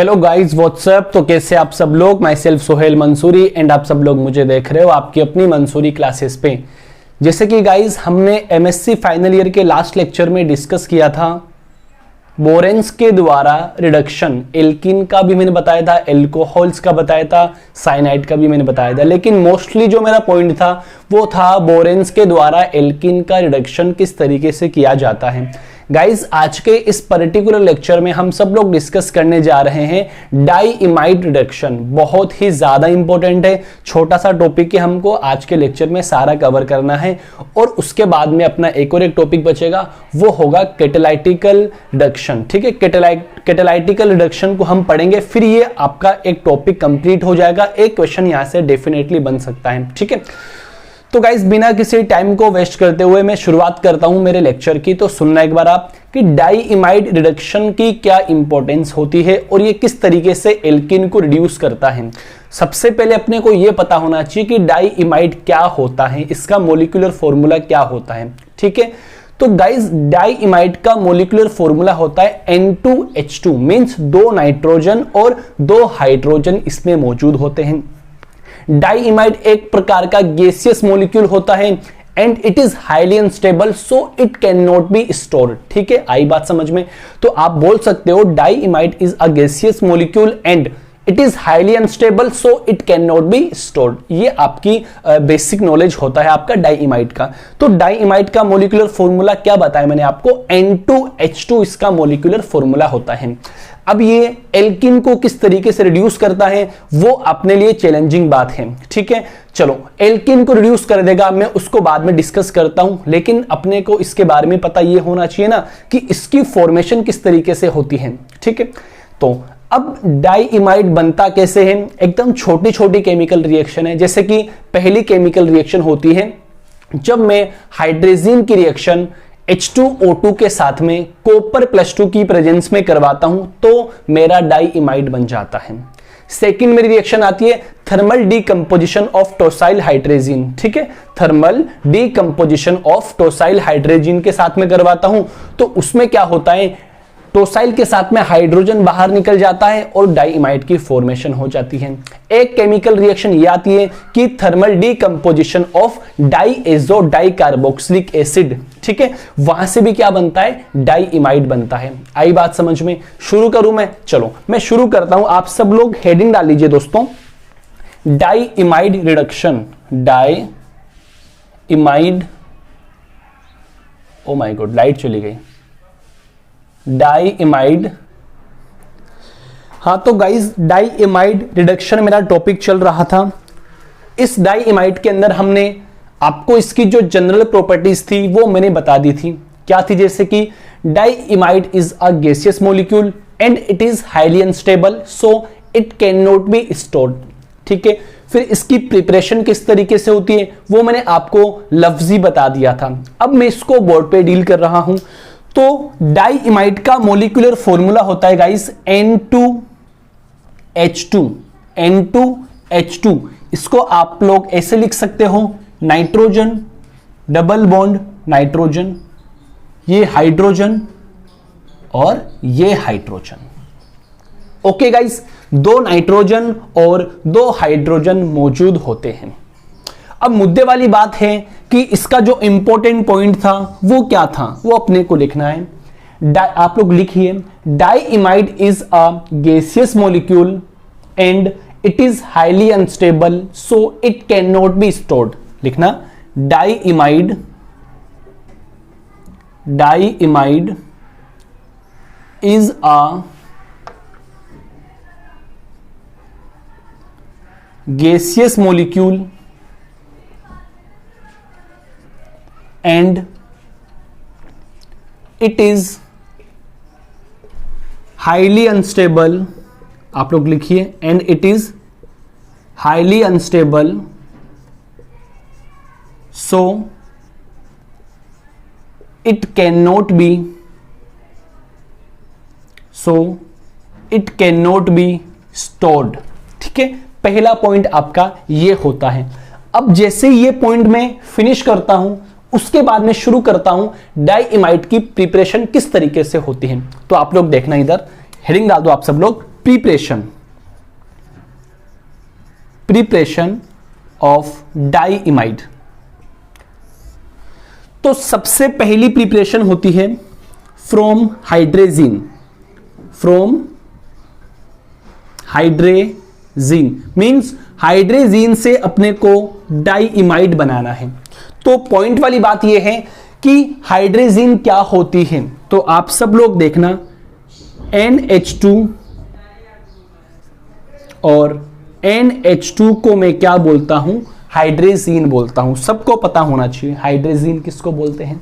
Hello guys WhatsApp. तो कैसे आप सब लोग। Myself Sohail Mansuri and आप सब लोग मुझे देख रहे हो आपकी अपनी मंसूरी क्लासेस पे। जैसे कि गाइस हमने एमएससी फाइनल ईयर के लास्ट लेक्चर में डिस्कस किया था बोरेंस के द्वारा रिडक्शन। एल्किन का भी मैंने बताया था, एल्कोहल्स का बताया था, साइनाइड का भी मैंने बताया था, लेकिन मोस्टली जो मेरा पॉइंट था वो था बोरेंस के द्वारा एल्किन का रिडक्शन किस तरीके से किया जाता है। गाइस आज के इस पर्टिकुलर लेक्चर में हम सब लोग डिस्कस करने जा रहे हैं डाइइमाइड रिडक्शन। बहुत ही ज्यादा इंपॉर्टेंट है, छोटा सा टॉपिक है, हमको आज के लेक्चर में सारा कवर करना है। और उसके बाद में अपना एक और एक टॉपिक बचेगा, वो होगा कैटालाइटिकल रिडक्शन। ठीक है, कैटालाइटिकल रिडक्शन को हम पढ़ेंगे, फिर ये आपका एक टॉपिक कंप्लीट हो जाएगा। एक क्वेश्चन यहां से डेफिनेटली बन सकता है। ठीक है, तो गाइस बिना किसी टाइम को वेस्ट करते हुए मैं शुरुआत करता हूं मेरे लेक्चर की। तो सुनना एक बार आप कि डाइइमाइड रिडक्शन की क्या इंपॉर्टेंस होती है और ये किस तरीके से एल्किन को रिड्यूस करता है। सबसे पहले अपने को ये पता होना चाहिए कि डाइइमाइड क्या होता है, इसका मॉलिक्यूलर फॉर्मूला क्या होता है। ठीक है, तो गाइस डाइइमाइड का मॉलिक्यूलर फॉर्मूला होता है N2H2, मींस 2 नाइट्रोजन और 2 हाइड्रोजन इसमें मौजूद होते हैं। डाइइमाइड एक प्रकार का गैसियस मॉलिक्यूल होता है and it is highly unstable so it can not be stored. ठीक है, आई बात समझ में। तो आप बोल सकते हो diimide is a gaseous molecule and it is highly unstable so it can not be stored. ये आपकी बेसिक नॉलेज होता है आपका डाइइमाइड का। तो डाइइमाइड का मॉलिक्यूलर फॉर्मूला क्या बताया मैंने आपको, N2H2 इसका मॉलिक्यूलर फॉर्मूला होता है। अब ये एल्किन को किस तरीके से रिड्यूस करता है वो अपने लिए चैलेंजिंग बात है। ठीक है, चलो एल्किन को रिड्यूस कर देगा, मैं उसको बाद में डिस्कस करता हूं, लेकिन अपने को इसके बारे में पता ये होना चाहिए ना कि इसकी फॉर्मेशन किस तरीके से होती है। ठीक है, तो अब डाइइमाइड बनता कैसे है, एकदम छोटी छोटी केमिकल रिएक्शन है। जैसे कि पहली केमिकल रिएक्शन होती है जब मैं हाइड्रोजन की रिएक्शन H2O2 के साथ में कॉपर +2 की प्रेजेंस में करवाता हूं तो मेरा डाइइमाइड बन जाता है। सेकंड मेरी रिएक्शन आती है थर्मल डीकंपोजिशन ऑफ टोसाइल हाइड्रोजन। ठीक है, थर्मल डीकंपोजिशन ऑफ टोसाइल हाइड्रोजन के साथ में करवाता हूं तो उसमें क्या होता है, टोसाइल के साथ में हाइड्रोजन बाहर निकल जाता है और डाइइमाइड की फॉर्मेशन हो जाती है। एक केमिकल रिएक्शन ये आती है कि thermal decomposition of diazo dicarboxylic acid. ठीक है, वहां से भी क्या बनता है, डाइइमाइड बनता है। आई बात समझ में। शुरू करूं मैं, चलो मैं शुरू करता हूं। आप सब लोग हेडिंग डाल लीजिए दोस्तों, diimide reduction. Diimide, oh my God light चली गई। डाइइमाइड, हाँ तो गाइस डाइइमाइड रिडक्शन मेरा टॉपिक चल रहा था। इस डाइइमाइड के अंदर हमने आपको इसकी जो जनरल प्रॉपर्टीज थी वो मैंने बता दी थी। क्या थी, जैसे कि diimide is a gaseous molecule and it is highly unstable so it can not be stored. ठीक है, फिर इसकी प्रिपरेशन किस तरीके से होती है वो मैंने आपको लफ्जी बता दिया था। अब मैं इसको बोर्ड पे डील कर रहा हूं। तो डाइइमाइड का मॉलिक्यूलर फॉर्मूला होता है गाइस N2H2। N2H2 इसको आप लोग ऐसे लिख सकते हो, नाइट्रोजन डबल बॉन्ड नाइट्रोजन, ये हाइड्रोजन और ये हाइड्रोजन। ओके गाइस, 2 नाइट्रोजन और 2 हाइड्रोजन मौजूद होते हैं। अब मुद्दे वाली बात है कि इसका जो इंपॉर्टेंट पॉइंट था वो क्या था, वो अपने को लिखना है। आप लोग लिखिए, diimide is a gaseous molecule and it is highly unstable so it can not be stored. लिखना, diimide is a gaseous molecule and it is highly unstable। आप लोग लिखिए, and it is highly unstable so it cannot be stored। ठीक है, पहला point आपका ये होता है। अब जैसे ये पॉइंट मैं फिनिश करता हूं उसके बाद में शुरू करता हूं डाइइमाइड की प्रिपरेशन किस तरीके से होती है। तो आप लोग देखना, इधर हेडिंग डाल दो आप सब लोग, प्रीपरेशन ऑफ डाइइमाइड। तो सबसे पहली प्रिपरेशन होती है फ्रॉम हाइड्रेजीन, मींस हाइड्रेजीन से अपने को डाइइमाइड बनाना है। तो पॉइंट वाली बात यह है कि हाइड्रेजीन क्या होती है, तो आप सब लोग देखना NH2 और NH2 को मैं क्या बोलता हूं, हाइड्रेजीन बोलता हूं। सबको पता होना चाहिए हाइड्रेजीन किसको बोलते हैं।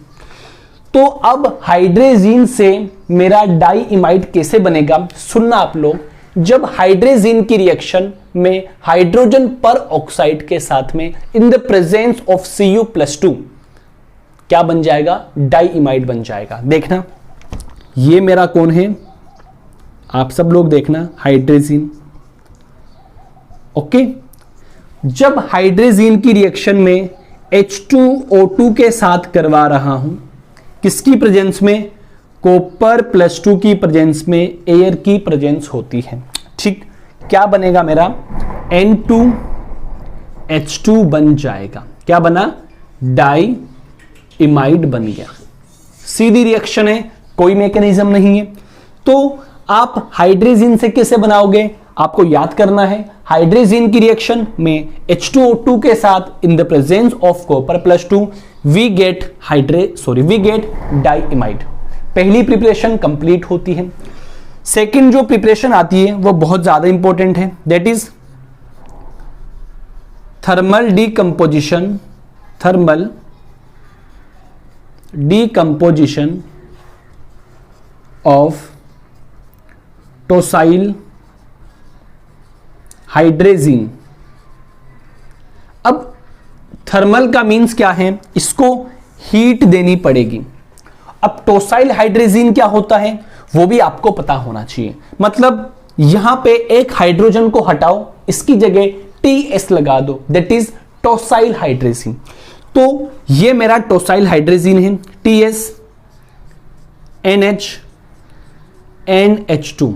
तो अब हाइड्रेजीन से मेरा डाइइमाइड कैसे बनेगा, सुनना आप लोग। जब हाइड्रेजीन की रिएक्शन में हाइड्रोजन पर ऑक्साइड के साथ में इन द प्रेजेंस ऑफ Cu+2 क्या बन जाएगा, डाइइमाइड बन जाएगा। देखना ये मेरा कौन है, आप सब लोग देखना हाइड्रेजीन। ओके, जब हाइड्रेजीन की रिएक्शन में H2O2 के साथ करवा रहा हूं, किसकी प्रेजेंस में, कॉपर +2 की प्रेजेंस में एयर की प्रेजेंस होती है। ठीक, क्या बनेगा मेरा, N2H2 बन जाएगा। क्या बना, डाइइमाइड बन गया। सीधी रिएक्शन है, कोई मैकेनिज्म नहीं है। तो आप हाइड्रेजीन से कैसे बनाओगे, आपको याद करना है हाइड्रेजीन की रिएक्शन में H2O2 के साथ in the presence of copper +2 we get diimide. पहली प्रिपरेशन कंप्लीट होती है। सेकंड जो प्रिपरेशन आती है वो बहुत ज्यादा इंपॉर्टेंट है, that is thermal decomposition of tosyl hydrazine. अब थर्मल का मीन्स क्या है, इसको हीट देनी पड़ेगी। अब टोसाइल हाइड्रेजीन क्या होता है वो भी आपको पता होना चाहिए। मतलब यहां पे एक हाइड्रोजन को हटाओ, इसकी जगह TS लगा दो, दैट इज टोसाइल हाइड्रेजीन। तो ये मेरा टोसाइल हाइड्रेजीन है, TS NH NH2।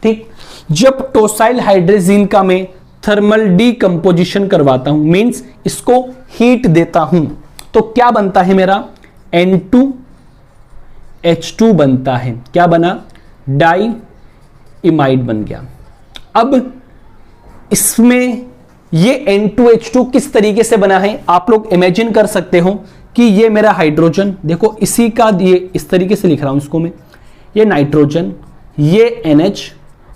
ठीक, जब टोसाइल हाइड्रेजीन का मैं थर्मल डीकंपोजिशन करवाता हूं, मींस इसको हीट देता हूं, तो क्या बनता है मेरा, N2H2 बनता है। क्या बना, डाइइमाइड बन गया। अब इसमें ये N2H2 किस तरीके से बना है, आप लोग इमेजिन कर सकते हो कि ये मेरा हाइड्रोजन, देखो इसी का ये इस तरीके से लिख रहा हूं इसको मैं, ये नाइट्रोजन, ये NH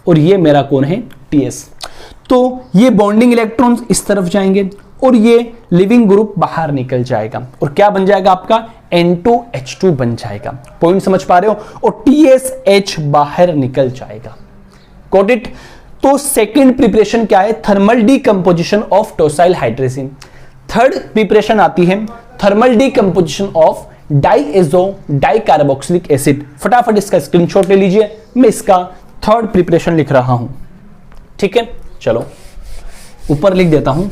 और ये मेरा कौन है, TS। तो ये बॉन्डिंग इलेक्ट्रॉन्स इस तरफ जाएंगे और ये लिविंग ग्रुप बाहर निकल जाएगा और क्या बन जाएगा आपका, N2H2 बन जाएगा। पॉइंट समझ पा रहे हो, और TSH बाहर निकल जाएगा। Got it. तो सेकंड प्रिपरेशन क्या है, thermal decomposition of tosyl hydrazine. Third preparation आती है thermal decomposition of diazo dicarboxylic acid. फटाफट इसका स्क्रीनशॉट ले लीजिए, मैं इसका थर्ड प्रिपरेशन लिख रहा हूं। ठीक है, चलो ऊपर लिख देता हूं।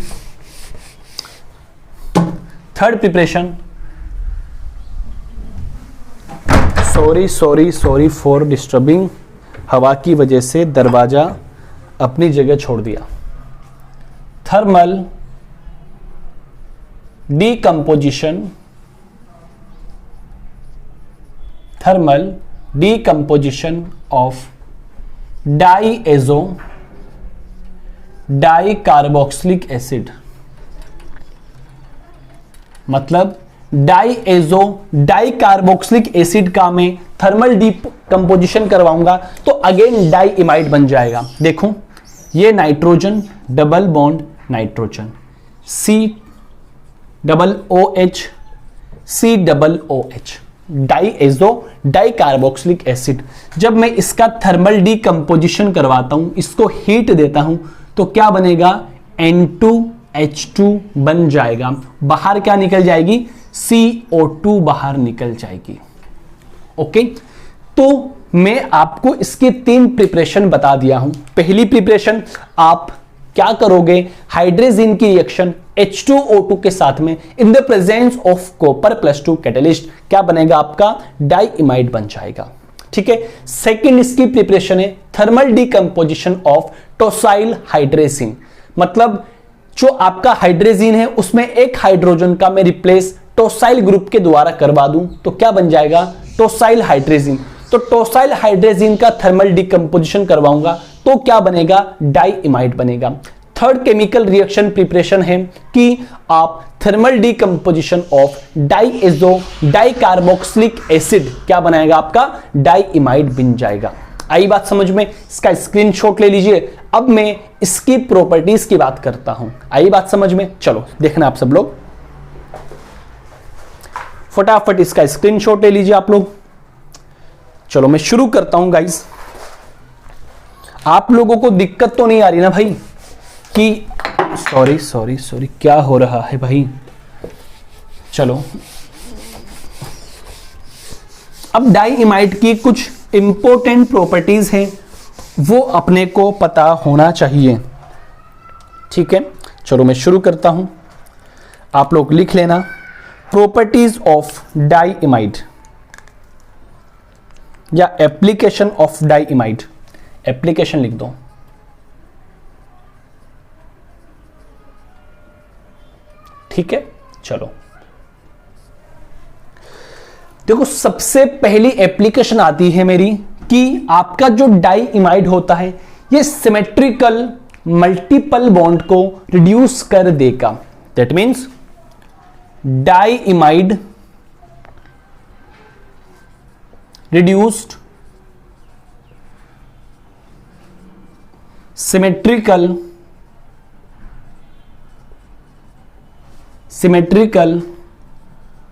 Third preparation, sorry for disturbing, हवा की वजह से दरवाजा अपनी जगह छोड़ दिया। Thermal decomposition of diazo dicarboxylic acid. मतलब डाइएजो डाइकार्बोक्सिलिक एसिड का मैं थर्मल डीकंपोजिशन करवाऊंगा तो अगेन डाइइमाइड बन जाएगा। देखो ये nitrogen, double bond nitrogen, COOH COOH, diazo dicarboxylic acid. जब मैं इसका थर्मल डीकंपोजिशन करवाता हूं, इसको हीट देता हूं, तो क्या बनेगा, N2H2 बन जाएगा। बाहर क्या निकल जाएगी, CO2 बाहर निकल जाएगी। ओके, तो मैं आपको इसके 3 प्रिपरेशन बता दिया हूं। पहली प्रिपरेशन आप क्या करोगे, हाइड्रेजीन की रिएक्शन H2O2 के साथ में इन the presence of copper +2 catalyst क्या बनेगा आपका, डाइइमाइड बन जाएगा। ठीक है। सेकंड इसकी प्रिपरेशन है थर्मल डीकंपोजिशन ऑफ टोसाइल हाइड्रेजिन, मतलब जो आपका हाइड्रेजिन है उसमें एक हाइड्रोजन का मैं रिप्लेस टोसाइल ग्रुप के द्वारा करवा दूं तो क्या बन जाएगा, टोसाइल हाइड्रेजिन। तो टोसाइल हाइड्रेजिन का थर्मल डीकंपोजिशन करवाऊंगा तो क्या बनेगा, डाइइमाइड बनेगा। थर्ड केमिकल रिएक्शन प्रिपरेशन है कि आप thermal decomposition of diazo dicarboxylic acid क्या बनाएगा, आपका डाइइमाइड बन जाएगा। आई बात समझ में, इसका स्क्रीनशॉट ले लीजिए। अब मैं इसकी प्रॉपर्टीज की बात करता हूं, आई बात समझ में। चलो देखना आप सब लोग फटाफट इसका स्क्रीनशॉट ले लीजिए आप लोग। चलो मैं शुरू करता हूं गाइस। आप लोगों को दिक्कत तो नहीं आ रही ना भाई कि सॉरी क्या हो रहा है भाई। चलो अब डाइइमाइड की कुछ इंपॉर्टेंट प्रॉपर्टीज हैं वो अपने को पता होना चाहिए, ठीक है। चलो मैं शुरू करता हूं, आप लोग लिख लेना प्रॉपर्टीज ऑफ डाइइमाइड या एप्लीकेशन ऑफ डाइइमाइड, एप्लीकेशन लिख दो। ठीक है, चलो देखो सबसे पहली एप्लीकेशन आती है मेरी कि आपका जो डाइइमाइड होता है ये सिमेट्रिकल मल्टीपल बॉन्ड को रिड्यूस कर देगा। That means diimide reduced symmetrical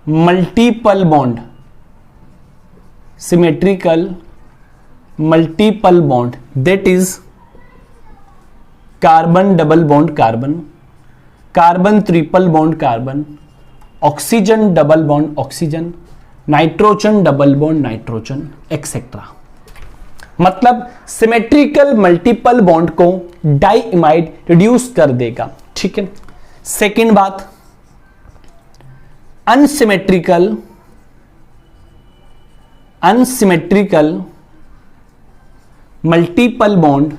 multiple bond, symmetrical multiple bond that is carbon double bond carbon, carbon triple bond carbon, oxygen double bond oxygen, nitrogen double bond nitrogen etcetera. मतलब symmetrical multiple bond को diimide reduce कर देगा, ठीक है। Second बात, unsymmetrical multiple bond,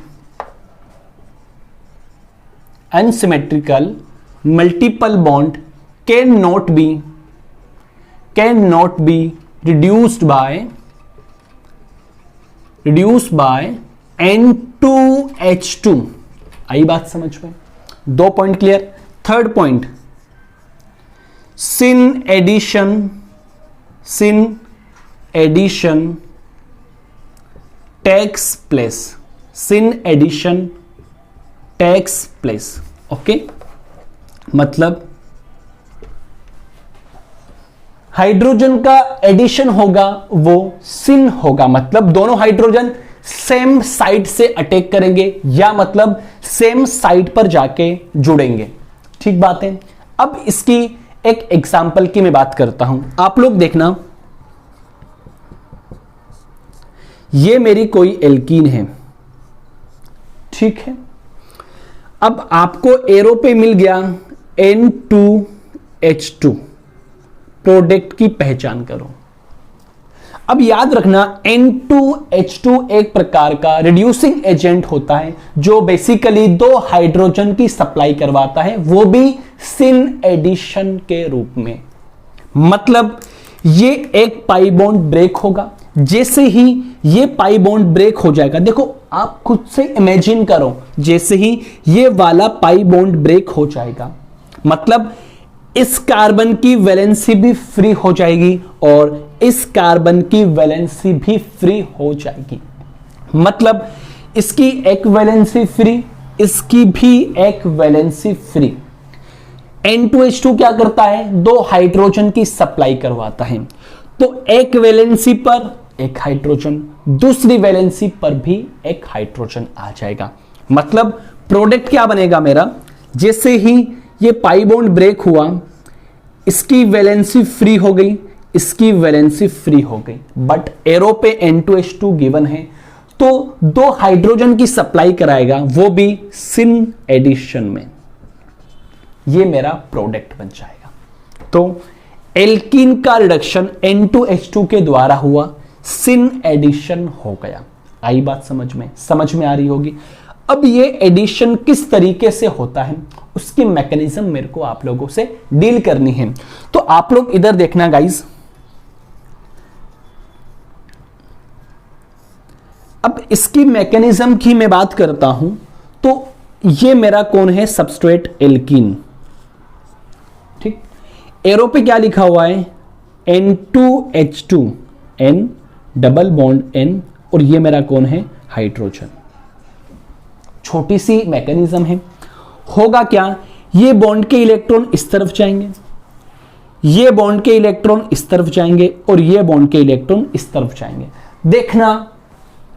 unsymmetrical multiple bond can not be reduced by N2H2। आई बात समझ में, 2 point clear. Third point, sin addition takes place, okay. मतलब हाइड्रोजन का एडिशन होगा वो सिन होगा, मतलब दोनों हाइड्रोजन सेम साइड से अटैक करेंगे या मतलब सेम साइड पर जाके जुड़ेंगे, ठीक बात है। अब इसकी एक एग्जाम्पल की मैं बात करता हूं, आप लोग देखना। ये मेरी कोई एल्कीन है, ठीक है। अब आपको एरो पे मिल गया N2H2, प्रोडक्ट की पहचान करो। अब याद रखना N2H2 एक प्रकार का रिड्यूसिंग एजेंट होता है जो बेसिकली 2 हाइड्रोजन की सप्लाई करवाता है, वो भी सिन एडिशन के रूप में। मतलब ये एक पाई बॉन्ड ब्रेक होगा, जैसे ही ये पाई बॉन्ड ब्रेक हो जाएगा, देखो आप खुद से इमेजिन करो, जैसे ही ये वाला पाई बॉन्ड ब्रेक हो जाएगा मतलब इस कार्बन की वैलेंसी भी फ्री हो जाएगी और इस कार्बन की वैलेंसी भी फ्री हो जाएगी। मतलब इसकी एक वैलेंसी फ्री, इसकी भी एक वैलेंसी फ्री। N2H2 क्या करता है, 2 हाइड्रोजन की सप्लाई करवाता है, तो एक वैलेंसी पर एक हाइड्रोजन, दूसरी वैलेंसी पर भी एक हाइड्रोजन आ जाएगा। मतलब प्रोडक्ट क्या बनेगा मेरा, जैसे ही ये पाई बॉन्ड ब्रेक हुआ, इसकी वैलेंसी फ्री हो गई, इसकी वैलेंसी फ्री हो गई, बट एरो पे N2H2 गिवन है तो 2 हाइड्रोजन की सप्लाई कराएगा, वो भी सिन एडिशन में। ये मेरा प्रोडक्ट बन जाएगा। तो एल्कीन का रिडक्शन N2H2 के द्वारा हुआ, सिन एडिशन हो गया। आई बात समझ में आ रही होगी। अब ये एडिशन किस तरीके से होता है उसकी मैकेनिज्म मेरे को आप लोगों से डील करनी है। तो आप लोग इधर देखना गाइस, अब इसकी मैकेनिज्म की मैं बात करता हूं तो ये मेरा कौन है, सबस्ट्रेट एल्कीन। ठीक, एरो पे क्या लिखा हुआ है, N2H2, N double bond N, और ये मेरा कौन है, हाइड्रोजन। छोटी सी मैकेनिज्म है। होगा क्या, ये बॉन्ड के इलेक्ट्रॉन इस तरफ जाएंगे, ये बॉन्ड के इलेक्ट्रॉन इस तरफ जाएंगे, और ये बॉन्ड के इलेक्ट्रॉन इस तरफ जाएंगे। देखना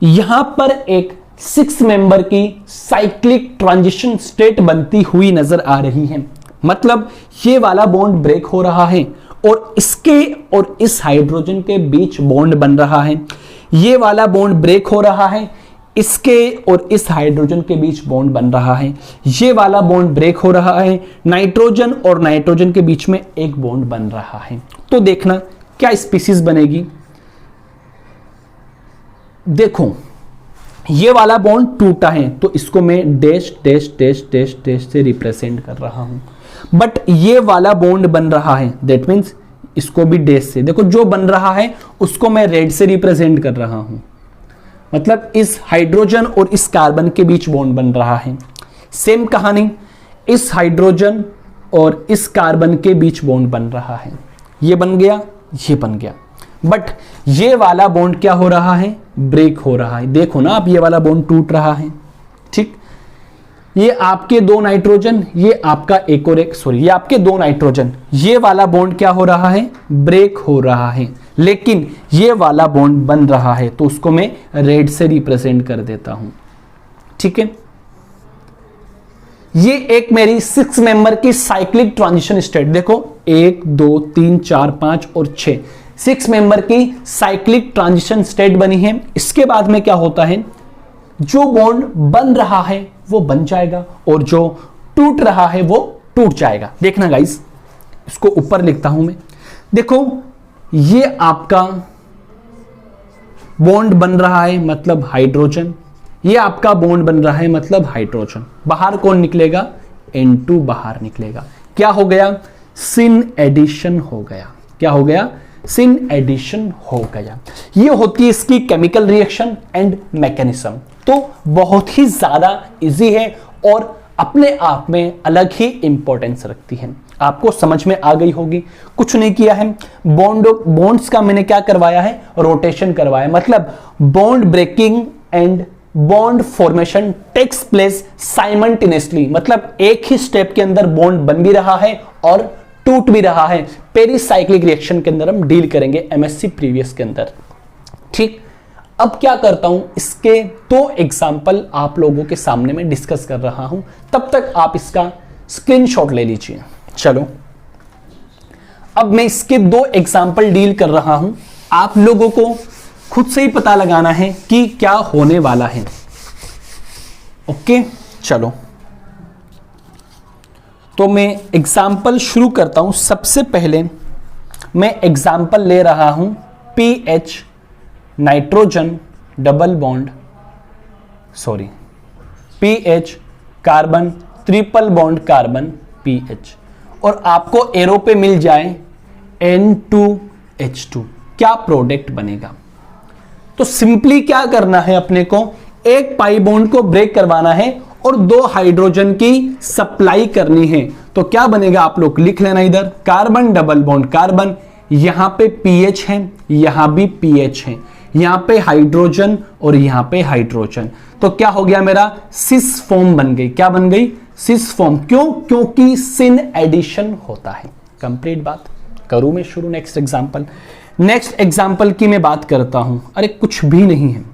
यहां पर एक 6 मेंबर की साइक्लिक ट्रांजिशन स्टेट बनती हुई नजर आ रही है। मतलब ये वाला बॉन्ड ब्रेक हो रहा है और इसके और इस हाइड्रोजन के बीच बॉन्ड बन रहा है। ये वाला बॉन्ड ब्रेक हो रहा है, इसके और इस हाइड्रोजन के बीच बॉन्ड बन रहा है। ये वाला बॉन्ड ब्रेक हो रहा है, नाइट्रोजन और नाइट्रोजन के बीच में एक बॉन्ड बन रहा है। तो देखना क्या स्पीसीज बनेगी। देखो ये वाला बॉन्ड टूटा है तो इसको मैं dash dash dash dash dash से रिप्रेजेंट कर रहा हूं, बट ये वाला बॉन्ड बन रहा है, दैट मीन्स इसको भी डैश से। देखो जो बन रहा है उसको मैं रेड से रिप्रेजेंट कर रहा हूं, मतलब इस हाइड्रोजन और इस कार्बन के बीच बॉन्ड बन रहा है। सेम कहानी, इस हाइड्रोजन और इस कार्बन के बीच बॉन्ड बन रहा है। ये बन गया, ये बन गया, बट ये वाला बॉन्ड क्या हो रहा है, ब्रेक हो रहा है। देखो ना आप, ये वाला बॉन्ड टूट रहा है। ठीक, ये आपके 2 नाइट्रोजन, ये आपका एक और एक, सॉरी ये आपके 2 नाइट्रोजन, ये वाला बॉन्ड क्या हो रहा है, ब्रेक हो रहा है, लेकिन ये वाला बॉन्ड बन रहा है तो उसको मैं रेड से रिप्रेजेंट कर देता हूं। ठीक है, ये एक मेरी 6 मेंबर की साइक्लिक ट्रांजिशन स्टेट, देखो 1 2 3 4 5 और 6 मेंबर की साइक्लिक ट्रांजिशन स्टेट बनी है। इसके बाद में क्या होता है, जो बॉन्ड बन रहा है वो बन जाएगा और जो टूट रहा है वो टूट जाएगा। देखना गाइस, इसको ऊपर लिखता हूं मैं। देखो ये आपका बॉन्ड बन रहा है मतलब हाइड्रोजन, ये आपका बॉन्ड बन रहा है मतलब हाइड्रोजन। बाहर कौन निकलेगा, N2 बाहर निकलेगा। क्या हो गया, सिन एडिशन हो गया। क्या हो गया, सिन एडिशन हो गया। ये होती है इसकी केमिकल रिएक्शन एंड मैकेनिज्म। तो बहुत ही ज्यादा इजी है और अपने आप में अलग ही इंपॉर्टेंस रखती है। आपको समझ में आ गई होगी। कुछ नहीं किया है, बॉन्ड्स का मैंने क्या करवाया है, रोटेशन करवाया। मतलब bond breaking and bond formation takes place simultaneously, मतलब एक ही स्टेप के अंदर बॉन्ड बन भी रहा है और टूट भी रहा है। पेरिसाइक्लिक रिएक्शन के अंदर हम डील करेंगे एमएससी प्रीवियस के अंदर। ठीक, अब क्या करता हूं, इसके 2 एग्जाम्पल आप लोगों के सामने में डिस्कस कर रहा हूं, तब तक आप इसका स्क्रीनशॉट ले लीजिए। चलो अब मैं इसके 2 एग्जाम्पल डील कर रहा हूं, आप लोगों को खुद से ही पता लगाना है कि क्या होने वाला है। ओके चलो, तो मैं एग्जाम्पल शुरू करता हूं। सबसे पहले मैं एग्जाम्पल ले रहा हूं PH nitrogen double bond, sorry PH carbon triple bond carbon PH, और आपको एरो पे मिल जाए N2H2। क्या प्रोडक्ट बनेगा, तो सिंपली क्या करना है, अपने को एक पाई बॉन्ड को ब्रेक करवाना है और 2 हाइड्रोजन की सप्लाई करनी है। तो क्या बनेगा, आप लोग लिख लेना इधर, कार्बन डबल बॉन्ड कार्बन, यहां पे PH है, यहां भी PH है, यहां पे हाइड्रोजन और यहां पे हाइड्रोजन। तो क्या हो गया, मेरा सिस फॉर्म बन गई। क्या बन गई, सिस फॉर्म। क्यों, क्योंकि सिन एडिशन होता है। कंप्लीट बात करूं मैं शुरू। नेक्स्ट एग्जाम्पल की मैं बात करता हूं। अरे कुछ भी नहीं है।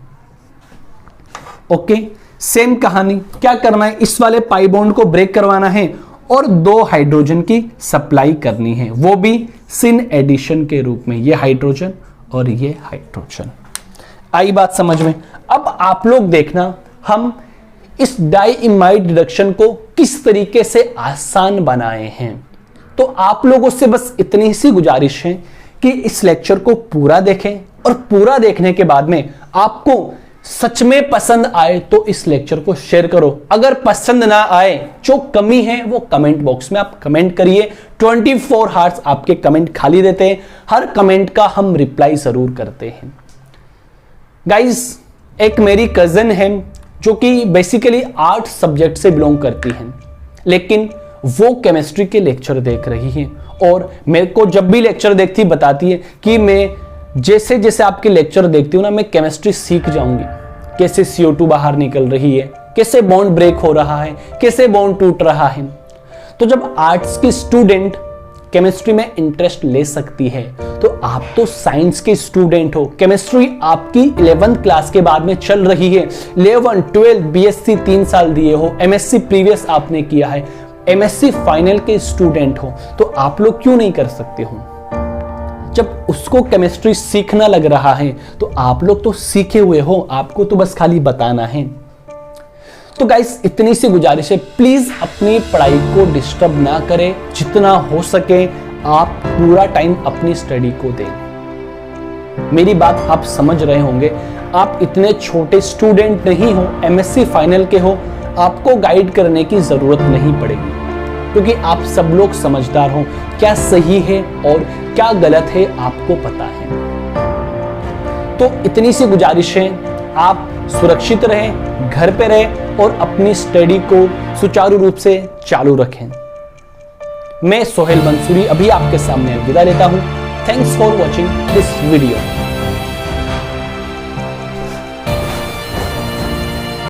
ओके, सेम कहानी। क्या करना है, इस वाले पाई बॉन्ड को ब्रेक करवाना है और 2 हाइड्रोजन की सप्लाई करनी है, वो भी सिन एडिशन के रूप में। ये हाइड्रोजन और ये हाइड्रोजन। आई बात समझ में। अब आप लोग देखना, हम इस डाइइमाइड रिडक्शन को किस तरीके से आसान बनाए हैं। तो आप लोगों से बस इतनी सी गुजारिश है कि इस लेक्चर को पूरा देखें, और पूरा देखने के बाद में आपको सच में पसंद आए तो इस लेक्चर को शेयर करो। अगर पसंद ना आए, जो कमी है वो कमेंट बॉक्स में आप कमेंट करिए। 24 हार्स आपके कमेंट खाली देते हैं, हर कमेंट का हम रिप्लाई जरूर करते हैं। गाइस, एक मेरी कजन है जो कि बेसिकली आर्ट सब्जेक्ट से बिलोंग करती है, लेकिन वो केमिस्ट्री के लेक्चर देख रही है और मेरे को जब भी लेक्चर देखती बताती है कि मैं जैसे जैसे आपके लेक्चर देखती हूँ ना, मैं केमिस्ट्री सीख जाऊंगी। कैसे CO2 बाहर निकल रही है, कैसे बॉन्ड ब्रेक हो रहा है, कैसे बॉन्ड टूट रहा है। तो जब आर्ट्स की स्टूडेंट केमिस्ट्री में इंटरेस्ट ले सकती है, तो आप तो साइंस के स्टूडेंट हो। केमिस्ट्री आपकी 11th क्लास के बाद में चल रही है। 11, 12, BSc 3 साल दिए हो, MSc प्रीवियस आपने किया है, MSc फाइनल के स्टूडेंट हो, तो आप लोग क्यों नहीं कर सकते हो? जब उसको केमिस्ट्री सीखना लग रहा है तो आप लोग तो सीखे हुए हो, आपको तो बस खाली बताना है। तो गाइस, इतनी सी गुजारिश है, प्लीज अपनी पढ़ाई को डिस्टर्ब ना करें। जितना हो सके आप पूरा टाइम अपनी स्टडी को दें। मेरी बात आप समझ रहे होंगे। आप इतने छोटे स्टूडेंट नहीं हो, MSc फाइनल के हो, आपको गाइड करने की जरूरत नहीं पड़ेगी, क्योंकि आप सब लोग समझदार हो। क्या सही है और क्या गलत है आपको पता है। तो इतनी सी गुजारिश है, आप सुरक्षित रहें, घर पे रहें और अपनी स्टडी को सुचारू रूप से चालू रखें। मैं सोहेल मंसूरी अभी आपके सामने विदा लेता हूं। Thanks for watching this video.